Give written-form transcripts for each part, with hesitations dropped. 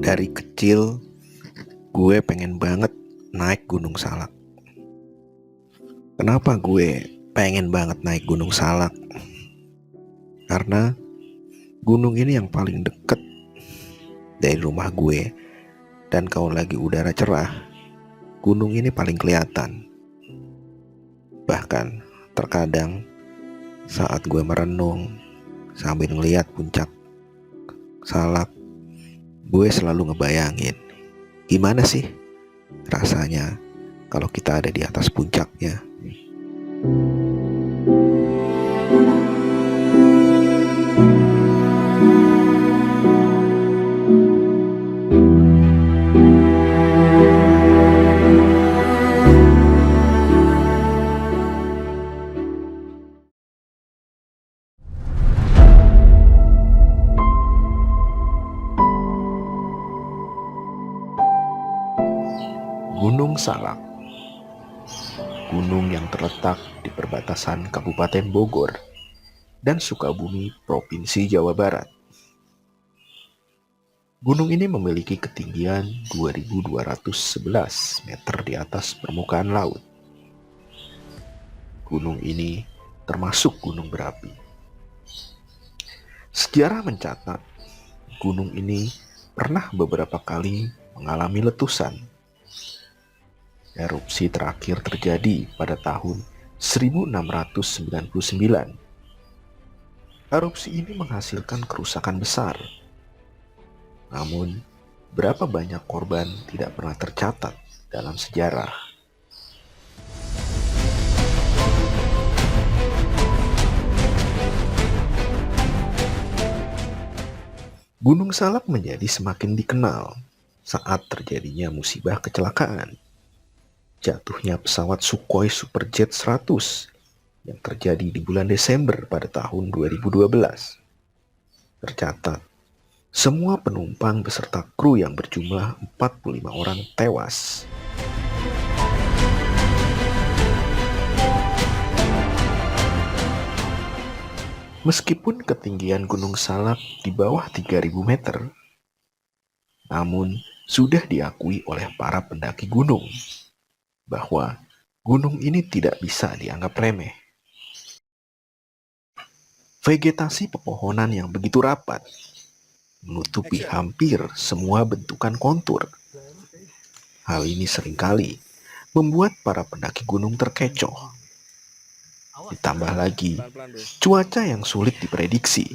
Dari kecil, gue pengen banget naik Gunung Salak. Kenapa gue pengen banget naik Gunung Salak? Karena gunung ini yang paling deket dari rumah gue. Dan kalau lagi udara cerah, gunung ini paling kelihatan. Bahkan terkadang saat gue merenung sambil ngeliat puncak Salak, gue selalu ngebayangin gimana sih rasanya kalau kita ada di atas puncaknya. Gunung Salak, gunung yang terletak di perbatasan Kabupaten Bogor dan Sukabumi, Provinsi Jawa Barat. Gunung ini memiliki ketinggian 2.211 meter di atas permukaan laut. Gunung ini termasuk gunung berapi. Sejarah mencatat, gunung ini pernah beberapa kali mengalami letusan. Erupsi terakhir terjadi pada tahun 1699. Erupsi ini menghasilkan kerusakan besar. Namun, berapa banyak korban tidak pernah tercatat dalam sejarah. Gunung Salak menjadi semakin dikenal saat terjadinya musibah kecelakaan. Jatuhnya pesawat Sukhoi Superjet 100 yang terjadi di bulan Desember pada tahun 2012. Tercatat, semua penumpang beserta kru yang berjumlah 45 orang tewas. Meskipun ketinggian Gunung Salak di bawah 3.000 meter, namun sudah diakui oleh para pendaki gunung bahwa gunung ini tidak bisa dianggap remeh. Vegetasi pepohonan yang begitu rapat menutupi hampir semua bentukan kontur. Hal ini seringkali membuat para pendaki gunung terkecoh. Ditambah lagi, cuaca yang sulit diprediksi,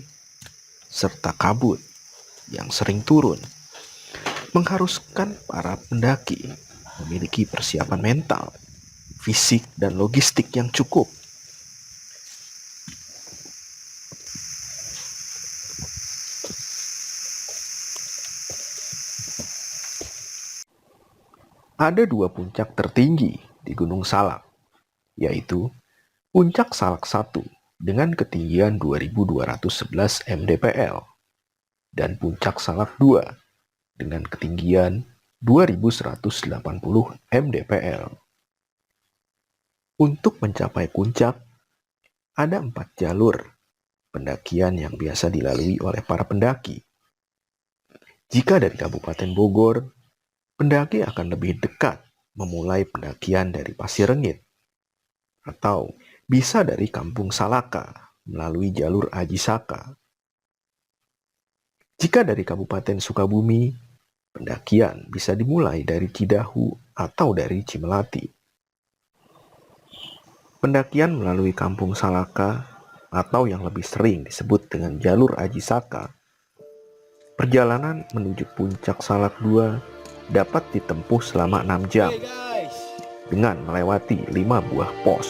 serta kabut yang sering turun, mengharuskan para pendaki memiliki persiapan mental, fisik, dan logistik yang cukup. Ada dua puncak tertinggi di Gunung Salak, yaitu Puncak Salak 1 dengan ketinggian 2.211 mdpl dan Puncak Salak 2 dengan ketinggian 2.180 mdpl. Untuk mencapai puncak, ada 4 jalur pendakian yang biasa dilalui oleh para pendaki. Jika dari Kabupaten Bogor, pendaki akan lebih dekat memulai pendakian dari Pasir Rengit, atau bisa dari Kampung Salaka melalui jalur Aji Saka. Jika dari Kabupaten Sukabumi, pendakian bisa dimulai dari Cidahu atau dari Cimelati. Pendakian melalui Kampung Salaka atau yang lebih sering disebut dengan jalur Aji Saka, perjalanan menuju Puncak Salak 2 dapat ditempuh selama 6 jam dengan melewati 5 buah pos.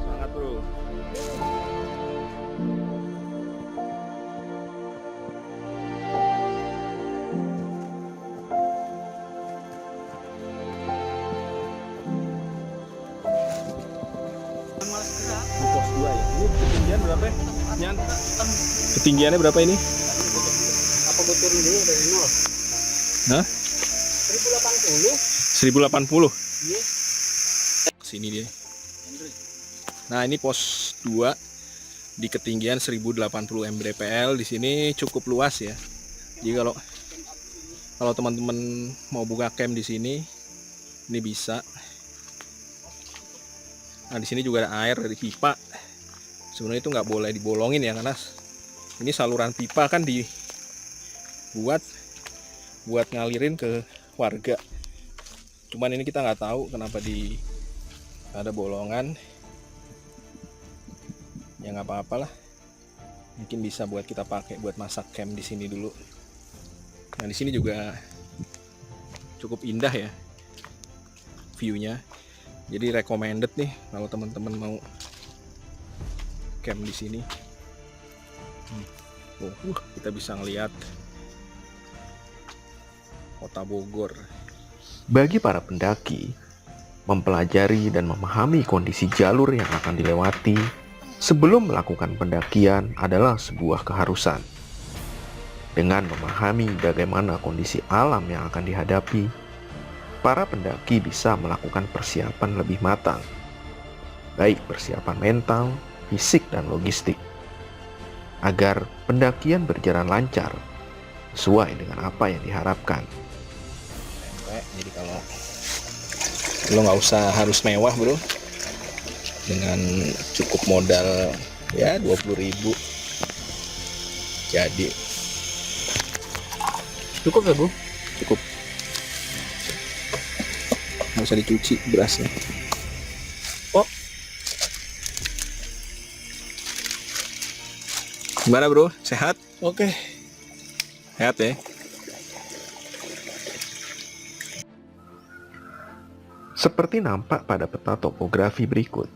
Semangat bro. Di pos 2 ya. Ini ketinggian berapa ya? Nyan? Ketinggiannya berapa ini? Apa gue turun dulu dari nol? Hah? 1080. 1080. Iya. Sini dia. Nah, ini pos 2 di ketinggian 1080 mdpl. Di sini cukup luas ya. Jadi kalau teman-teman mau buka camp di sini, ini bisa. Nah, di sini juga ada air dari pipa. Sebenarnya itu nggak boleh dibolongin ya, karena ini saluran pipa kan dibuat buat ngalirin ke warga. Cuman ini kita nggak tahu kenapa ada bolongan. Ya nggak apa-apalah. Mungkin bisa buat kita pakai buat masak camp di sini dulu. Nah, di sini juga cukup indah ya view-nya. Jadi recommended nih kalau teman-teman mau camp di sini. Kita bisa ngelihat kota Bogor. Bagi para pendaki, mempelajari dan memahami kondisi jalur yang akan dilewati sebelum melakukan pendakian adalah sebuah keharusan. Dengan memahami bagaimana kondisi alam yang akan dihadapi, para pendaki bisa melakukan persiapan lebih matang, baik persiapan mental, fisik, dan logistik, agar pendakian berjalan lancar sesuai dengan apa yang diharapkan. Jadi kalau lo nggak usah harus mewah bro, dengan cukup modal ya 20.000 jadi Cukup ya, Bu? cukup. Nggak usah dicuci berasnya. Oh, gimana bro, sehat? Oke. Sehat ya. Seperti nampak pada peta topografi berikut,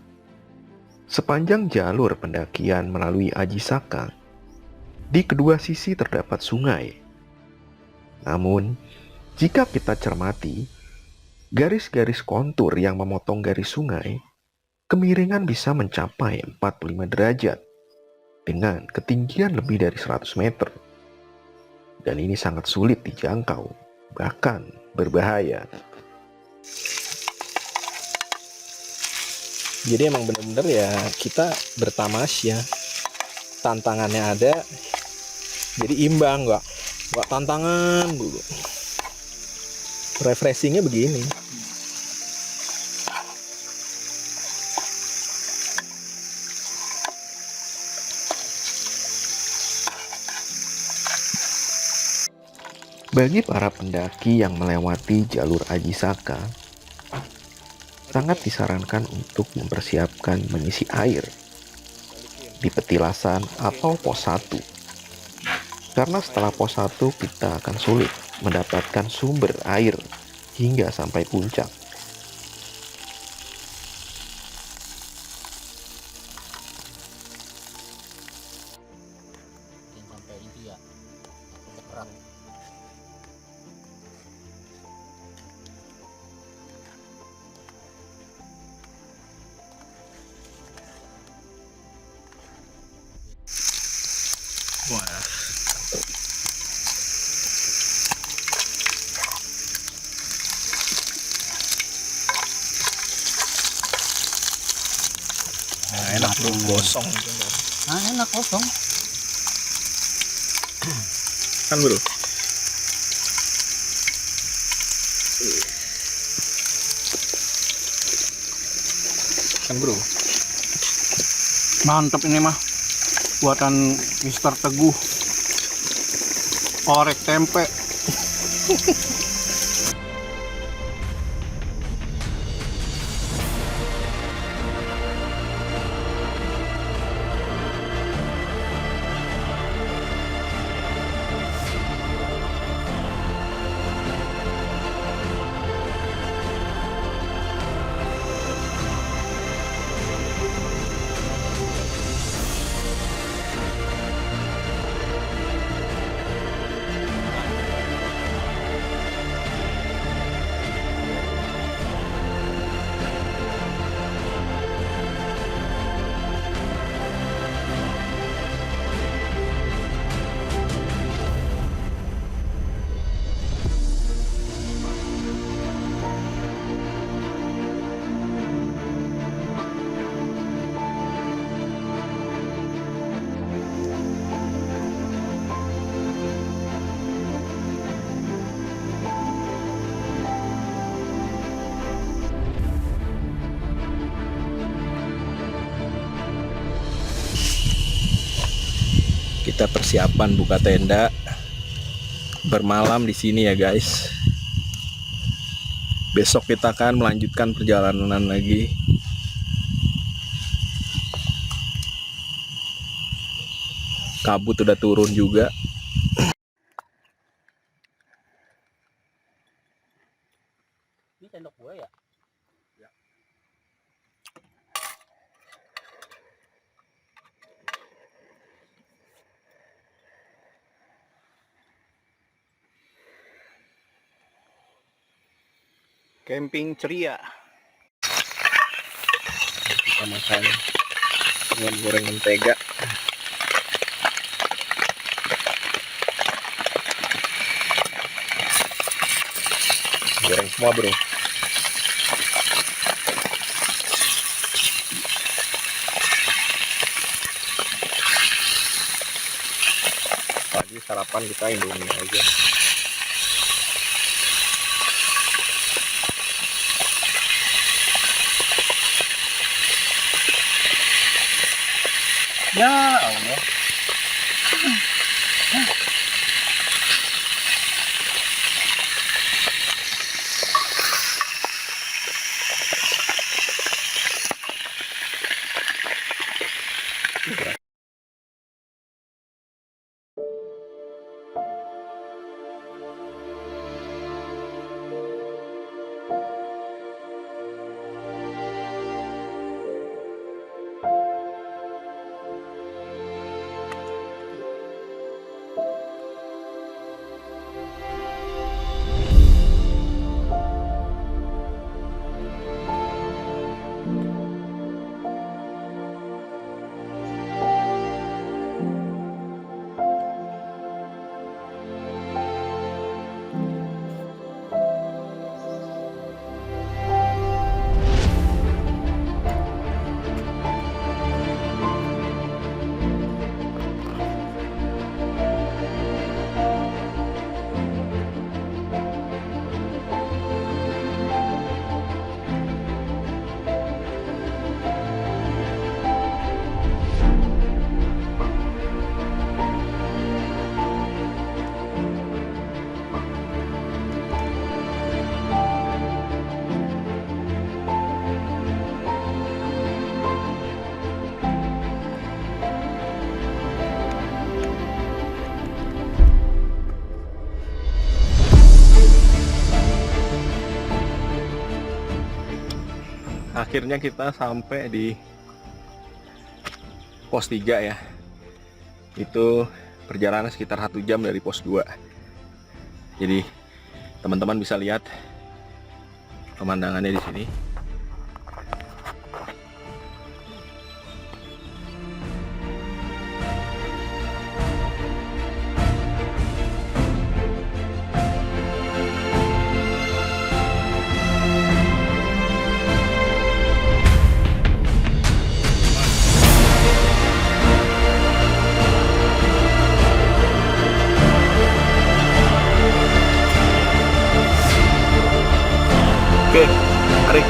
sepanjang jalur pendakian melalui Aji Saka, di kedua sisi terdapat sungai. Namun, jika kita cermati, garis-garis kontur yang memotong garis sungai, kemiringan bisa mencapai 45 derajat dengan ketinggian lebih dari 100 meter. Dan ini sangat sulit dijangkau, bahkan berbahaya. Jadi emang bener-bener ya kita bertamasya, tantangannya ada, jadi imbang, nggak tantangan dulu. Refreshingnya begini. Bagi para pendaki yang melewati jalur Aji Saka, sangat disarankan untuk mempersiapkan mengisi air di petilasan atau pos 1. Karena setelah pos 1 kita akan sulit mendapatkan sumber air hingga sampai puncak. Sampai itu ya. Perang. Wah. Nah, enak bro, gosong Ah, enak kosong. kan bro. Kan bro. Mantap ini mah. Buatan Mister Teguh. Orek tempe. kita persiapan buka tenda bermalam di sini ya guys. Besok kita akan melanjutkan perjalanan lagi. Kabut udah turun juga. Ini sendok gue ya? Camping ceria. Kita makan dengan goreng mentega. Goreng semua bro. Pagi sarapan kita Indomie aja. Ya Allah. Akhirnya kita sampai di pos 3 ya. Itu perjalanan sekitar 1 jam dari pos 2. Jadi teman-teman bisa lihat pemandangannya di sini. Oke, tarik.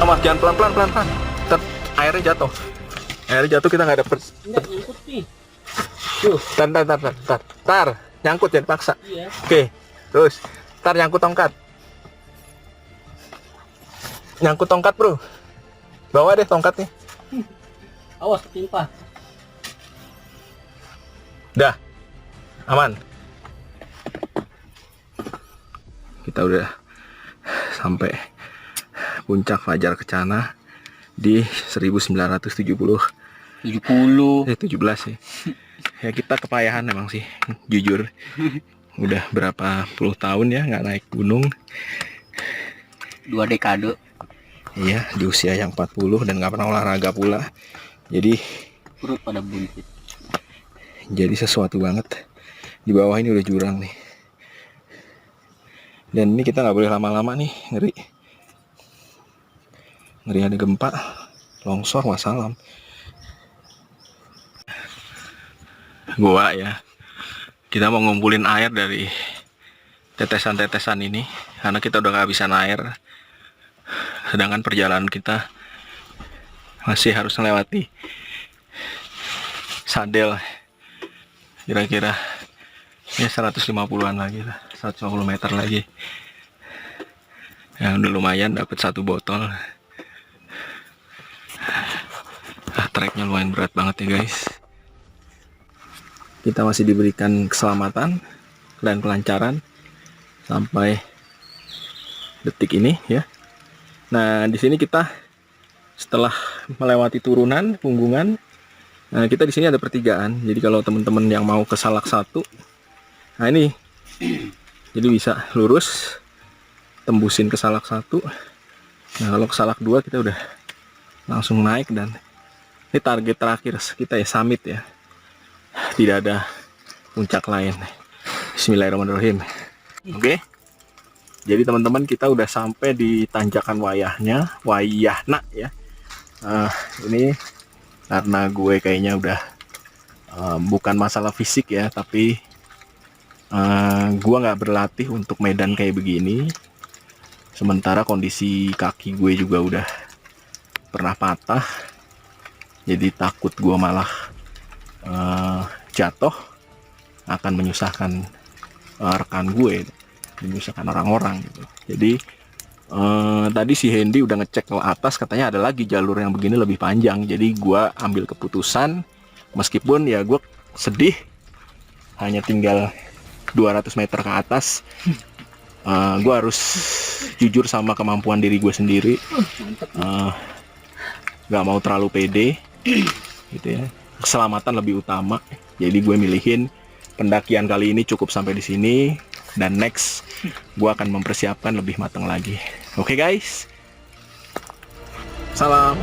Awas, jangan pelan-pelan, pelan-pelan. Ntar airnya jatuh. Airnya jatuh, kita nggak dapet. Enggak ngikut nih. Tar, nyangkut, jangan paksa. Iya. Oke, terus, tar nyangkut tongkat. Nyangkut tongkat bro. Bawa deh tongkatnya. Awas ketimpa. Dah, aman. Kita udah sampai puncak Fajar Kencana di 1970. 17 sih. Ya kita kepayahan emang sih, jujur. Udah berapa puluh tahun ya nggak naik gunung. 2 dekade. Iya, di usia yang 40 dan nggak pernah olahraga pula. Jadi Perut pada buncit. jadi sesuatu banget. Di bawah ini udah jurang nih. Dan ini kita nggak boleh lama-lama nih, ngeri. Ngeri ada gempa, longsor, wassalam. Gua ya, kita mau ngumpulin air dari tetesan-tetesan ini, karena kita udah kehabisan air. Sedangkan perjalanan kita masih harus melewati sadel kira-kira ya 150-an lagi lah, 150 meter lagi. Ya udah lumayan dapat 1 botol. Treknya lumayan berat banget ya guys. Kita masih diberikan keselamatan dan kelancaran sampai detik ini ya. Nah di sini kita setelah melewati turunan punggungan, nah kita di sini ada pertigaan. Jadi kalau teman-teman yang mau ke Salak 1, nah ini jadi bisa lurus tembusin ke Salak 1. Nah kalau ke Salak 2 kita udah langsung naik, dan ini target terakhir kita ya, summit ya, tidak ada puncak lain. Bismillahirrahmanirrahim. Oke, jadi teman-teman kita udah sampai di tanjakan Wayahna ya. Ini karena gue kayaknya udah bukan masalah fisik ya, tapi gue nggak berlatih untuk medan kayak begini. Sementara kondisi kaki gue juga udah pernah patah, jadi takut gue malah jatuh, akan menyusahkan rekan gue, menyusahkan orang-orang gitu. Jadi tadi si Hendy udah ngecek ke atas, katanya ada lagi jalur yang begini lebih panjang. Jadi gue ambil keputusan, meskipun ya gue sedih hanya tinggal 200 meter ke atas, gue harus jujur sama kemampuan diri gue sendiri. Gak mau terlalu pede gitu ya, keselamatan lebih utama. Jadi gue milihin pendakian kali ini cukup sampai di sini, dan next gue akan mempersiapkan lebih matang lagi. Oke guys, salam.